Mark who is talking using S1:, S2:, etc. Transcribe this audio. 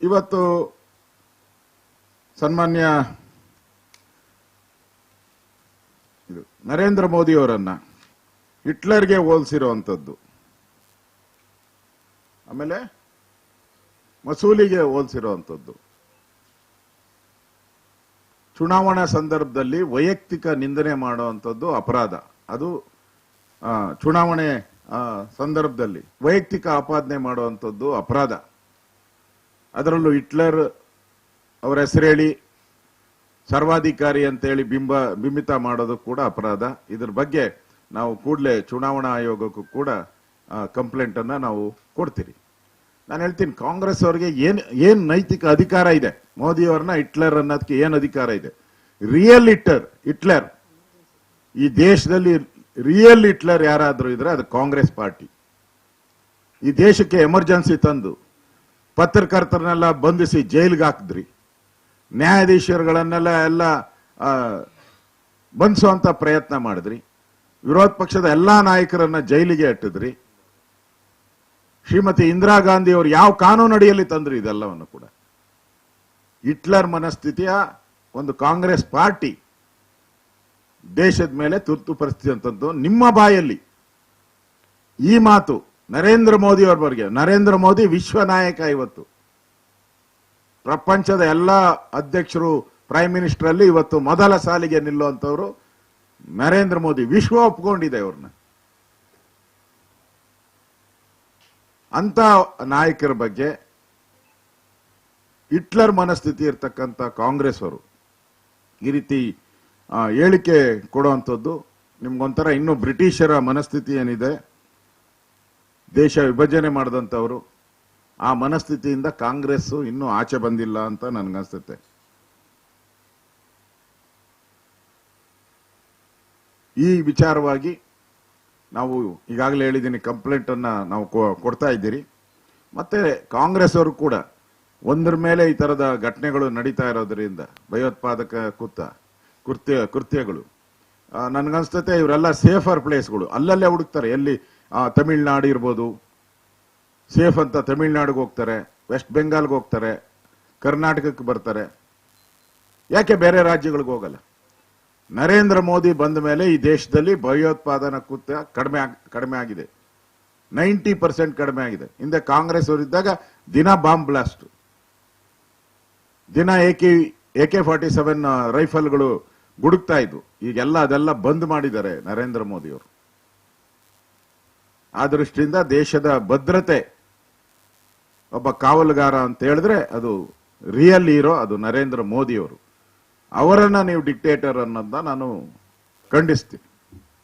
S1: ಇವತ್ತು ಸನ್ಮಾನ್ಯ ನರೇಂದ್ರ ಮೋದಿ ಅವರನ್ನ ಹಿಟ್ಲರ್ಗೆ ಹೋಲಿಸಿರುವಂತದ್ದು, ಆಮೇಲೆ ಮಸೂಲಿಗೆ ಹೋಲಿಸಿರುವಂತದ್ದು, ಚುನಾವಣಾ ಸಂದರ್ಭದಲ್ಲಿ ವೈಯಕ್ತಿಕ ನಿಂದನೆ ಮಾಡುವಂತದ್ದು ಅಪರಾಧ. ಅದು ಚುನಾವಣೆ ಸಂದರ್ಭದಲ್ಲಿ ವೈಯಕ್ತಿಕ ಆಪಾದನೆ ಮಾಡುವಂತದ್ದು ಅಪರಾಧ. ಅದರಲ್ಲೂ ಹಿಟ್ಲರ್ ಅವರ ಹೆಸರು ಹೇಳಿ ಸರ್ವಾಧಿಕಾರಿ ಅಂತೇಳಿ ಬಿಂಬಿತ ಮಾಡೋದು ಕೂಡ ಅಪರಾಧ. ಇದ್ರ ಬಗ್ಗೆ ನಾವು ಕೂಡಲೇ ಚುನಾವಣಾ ಆಯೋಗಕ್ಕೂ ಕೂಡ ಕಂಪ್ಲೇಂಟ್ ಅನ್ನ ನಾವು ಕೊಡ್ತೀರಿ. ನಾನು ಹೇಳ್ತೀನಿ, ಕಾಂಗ್ರೆಸ್ ಅವರಿಗೆ ಏನ್ ನೈತಿಕ ಅಧಿಕಾರ ಇದೆ? ಮೋದಿ ಅವರನ್ನ ಹಿಟ್ಲರ್ ಅನ್ನೋದಕ್ಕೆ ಏನ್ ಅಧಿಕಾರ ಇದೆ? ರಿಯಲ್ ಹಿಟ್ಲರ್ ಈ ದೇಶದಲ್ಲಿ ರಿಯಲ್ ಹಿಟ್ಲರ್ ಯಾರಾದ್ರೂ ಇದ್ರೆ ಅದು ಕಾಂಗ್ರೆಸ್ ಪಾರ್ಟಿ. ಈ ದೇಶಕ್ಕೆ ಎಮರ್ಜೆನ್ಸಿ ತಂದು ಪತ್ರಕರ್ತರನ್ನೆಲ್ಲ ಬಂಧಿಸಿ ಜೈಲಿಗೆ ಹಾಕಿದ್ರಿ, ನ್ಯಾಯಾಧೀಶರುಗಳನ್ನೆಲ್ಲ ಬಂಧಿಸುವಂತ ಪ್ರಯತ್ನ ಮಾಡಿದ್ರಿ, ವಿರೋಧ ಪಕ್ಷದ ಎಲ್ಲಾ ನಾಯಕರನ್ನ ಜೈಲಿಗೆ ಅಟ್ಟಿದ್ರಿ. ಶ್ರೀಮತಿ ಇಂದಿರಾ ಗಾಂಧಿ ಅವರು ಯಾವ ಕಾನೂನು ಅಡಿಯಲ್ಲಿ ತಂದ್ರಿ ಇದೆಲ್ಲವನ್ನು ಕೂಡ? ಹಿಟ್ಲರ್ ಮನಸ್ಥಿತಿಯ ಒಂದು ಕಾಂಗ್ರೆಸ್ ಪಾರ್ಟಿ ದೇಶದ ಮೇಲೆ ತುರ್ತು ಪರಿಸ್ಥಿತಿ ಅಂತದ್ದು ನಿಮ್ಮ ಬಾಯಲ್ಲಿ ಈ ಮಾತು ನರೇಂದ್ರ ಮೋದಿ ಅವರ ಬಗ್ಗೆ. ನರೇಂದ್ರ ಮೋದಿ ವಿಶ್ವ ನಾಯಕ. ಇವತ್ತು ಪ್ರಪಂಚದ ಎಲ್ಲ ಅಧ್ಯಕ್ಷರು, ಪ್ರೈಮ್ ಮಿನಿಸ್ಟರ್ ಅಲ್ಲಿ ಇವತ್ತು ಮೊದಲ ಸಾಲಿಗೆ ನಿಲ್ಲುವಂತವರು ನರೇಂದ್ರ ಮೋದಿ. ವಿಶ್ವ ಒಪ್ಕೊಂಡಿದೆ ಅವ್ರನ್ನ. ಅಂತ ನಾಯಕರ ಬಗ್ಗೆ ಹಿಟ್ಲರ್ ಮನಸ್ಥಿತಿ ಇರ್ತಕ್ಕಂಥ ಕಾಂಗ್ರೆಸ್ ಅವರು ಈ ರೀತಿ ಹೇಳಿಕೆ ಕೊಡುವಂಥದ್ದು ನಿಮ್ಗೊಂಥರ ಇನ್ನು ಬ್ರಿಟಿಷರ ಮನಸ್ಥಿತಿ ಏನಿದೆ, ದೇಶ ವಿಭಜನೆ ಮಾಡಿದಂಥವರು, ಆ ಮನಸ್ಥಿತಿಯಿಂದ ಕಾಂಗ್ರೆಸ್ ಇನ್ನೂ ಆಚೆ ಬಂದಿಲ್ಲ ಅಂತ ನನ್ಗನ್ಸುತ್ತೆ. ಈ ವಿಚಾರವಾಗಿ ನಾವು ಈಗಾಗಲೇ ಹೇಳಿದ್ದೀನಿ, ಕಂಪ್ಲೇಂಟ್ ಅನ್ನ ನಾವು ಕೊಡ್ತಾ ಇದ್ದೀರಿ. ಮತ್ತೆ ಕಾಂಗ್ರೆಸ್ ಅವರು ಕೂಡ ಒಂದರ ಮೇಲೆ ಈ ತರದ ಘಟನೆಗಳು ನಡೀತಾ ಇರೋದ್ರಿಂದ ಭಯೋತ್ಪಾದಕ ಕೃತ್ಯಗಳು ನನ್ಗನ್ಸ್ತತೆ ಇವರೆಲ್ಲ ಸೇಫರ್ ಪ್ಲೇಸ್ಗಳು ಅಲ್ಲಲ್ಲೇ ಹುಡುಕ್ತಾರೆ. ಎಲ್ಲಿ ತಮಿಳ್ನಾಡು ಇರ್ಬೋದು, ಸೇಫ್ ಅಂತ ತಮಿಳ್ನಾಡಿಗೆ ಹೋಗ್ತಾರೆ, ವೆಸ್ಟ್ ಬೆಂಗಾಲ್ಗೆ ಹೋಗ್ತಾರೆ, ಕರ್ನಾಟಕಕ್ಕೆ ಬರ್ತಾರೆ. ಯಾಕೆ ಬೇರೆ ರಾಜ್ಯಗಳಿಗೆ ಹೋಗಲ್ಲ? ನರೇಂದ್ರ ಮೋದಿ ಬಂದ ಮೇಲೆ ಈ ದೇಶದಲ್ಲಿ ಭಯೋತ್ಪಾದನಾ ಕೃತ್ಯ ಕಡಿಮೆ ಆಗಿದೆ. 90% ಕಡಿಮೆ ಆಗಿದೆ. ಹಿಂದೆ ಕಾಂಗ್ರೆಸ್ ಅವರಿದ್ದಾಗ ದಿನ ಬಾಂಬ್ ಬ್ಲಾಸ್ಟ್, ದಿನ AK-47 ರೈಫಲ್ಗಳು ಗುಡುಕ್ತಾ ಇದ್ವು. ಈಗೆಲ್ಲ ಅದೆಲ್ಲ ಬಂದ್ ಮಾಡಿದ್ದಾರೆ ನರೇಂದ್ರ ಮೋದಿ ಅವರು. ಆ ದೃಷ್ಟಿಯಿಂದ ದೇಶದ ಭದ್ರತೆ, ಒಬ್ಬ ಕಾವಲುಗಾರ ಅಂತ ಹೇಳಿದ್ರೆ ಅದು ರಿಯಲ್ ಹೀರೋ ಅದು ನರೇಂದ್ರ ಮೋದಿ ಅವರು. ಅವರನ್ನ ನೀವು ಡಿಕ್ಟೇಟರ್ ಅನ್ನೋದನ್ನ ನಾನು ಖಂಡಿಸ್ತೀನಿ.